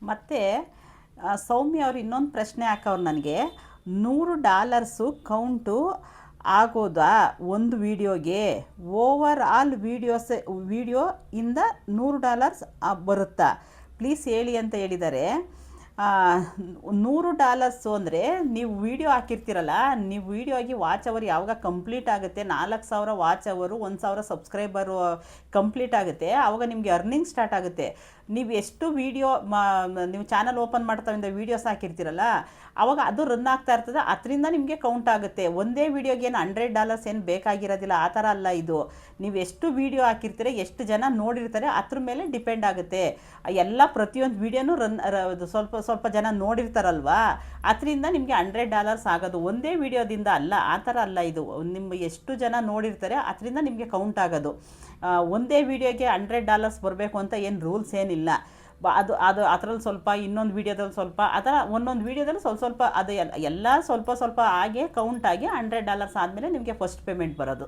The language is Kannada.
ಮತ್ತು ಸೌಮ್ಯ ಅವರು ಇನ್ನೊಂದು ಪ್ರಶ್ನೆ ಹಾಕವ್ರು ನನಗೆ, $100 ಕೌಂಟು ಆಗೋದಾ ಒಂದು ವೀಡಿಯೋಗೆ? ಓವರ್ ಆಲ್ ವೀಡಿಯೋ ಇಂದ $100 ಬರುತ್ತಾ? ಪ್ಲೀಸ್ ಹೇಳಿ ಅಂತ ಹೇಳಿದ್ದಾರೆ. $100 ಅಂದರೆ ನೀವು ವೀಡಿಯೋ ಹಾಕಿರ್ತೀರಲ್ಲ, ನೀವು ವೀಡಿಯೋ ಆಗಿ ವಾಚ್ ಅವರ್ ಯಾವಾಗ ಕಂಪ್ಲೀಟ್ ಆಗುತ್ತೆ, 4,000 ವಾಚ್ ಅವರು 1,000 ಸಬ್ಸ್ಕ್ರೈಬರು ಕಂಪ್ಲೀಟ್ ಆಗುತ್ತೆ, ಆವಾಗ ನಿಮಗೆ ಅರ್ನಿಂಗ್ ಸ್ಟಾರ್ಟ್ ಆಗುತ್ತೆ. ನೀವು ಎಷ್ಟು ವೀಡಿಯೋ ನೀವು ಚಾನಲ್ ಓಪನ್ ಮಾಡ್ತಾವಿಂದ ವೀಡಿಯೋಸ್ ಹಾಕಿರ್ತೀರಲ್ಲ, ಆವಾಗ ಅದು ರನ್ ಆಗ್ತಾ ಇರ್ತದೆ, ಅದರಿಂದ ನಿಮಗೆ ಕೌಂಟ್ ಆಗುತ್ತೆ. ಒಂದೇ ವೀಡಿಯೋಗೆ ಏನು $100 ಏನು ಬೇಕಾಗಿರೋದಿಲ್ಲ, ಆ ಥರ ಅಲ್ಲ ಇದು. ನೀವು ಎಷ್ಟು ವೀಡಿಯೋ ಹಾಕಿರ್ತೀರ, ಎಷ್ಟು ಜನ ನೋಡಿರ್ತಾರೆ ಅದ್ರ ಮೇಲೆ ಡಿಪೆಂಡ್ ಆಗುತ್ತೆ. ಎಲ್ಲ ಪ್ರತಿಯೊಂದು ವೀಡಿಯೋನೂ ಸ್ವಲ್ಪ ಜನ ನೋಡಿರ್ತಾರಲ್ವಾ, ಅದರಿಂದ ನಿಮಗೆ $100 ಆಗೋದು. ಒಂದೇ ವೀಡಿಯೋದಿಂದ ಅಲ್ಲ, ಆ ಥರ ಅಲ್ಲ ಇದು. ನಿಮ್ಮ ಎಷ್ಟು ಜನ ನೋಡಿರ್ತಾರೆ ಅದರಿಂದ ನಿಮಗೆ ಕೌಂಟ್ ಆಗೋದು. ಒಂದೇ ವೀಡಿಯೋಗೆ $100 ಬರಬೇಕು ಅಂತ ಏನು ರೂಲ್ಸ್ ಏನಿಲ್ಲ. ಅದರಲ್ಲಿ ಸ್ವಲ್ಪ, ಇನ್ನೊಂದು ವೀಡಿಯೋದಲ್ಲಿ ಸ್ವಲ್ಪ, ಆ ಥರ ಒಂದೊಂದು ವೀಡಿಯೋದಲ್ಲಿ ಸ್ವಲ್ಪ ಅದು ಎಲ್ಲ ಸ್ವಲ್ಪ ಹಾಗೆ ಕೌಂಟ್ ಆಗಿ $100 ಆದಮೇಲೆ ನಿಮಗೆ ಫಸ್ಟ್ ಪೇಮೆಂಟ್ ಬರೋದು.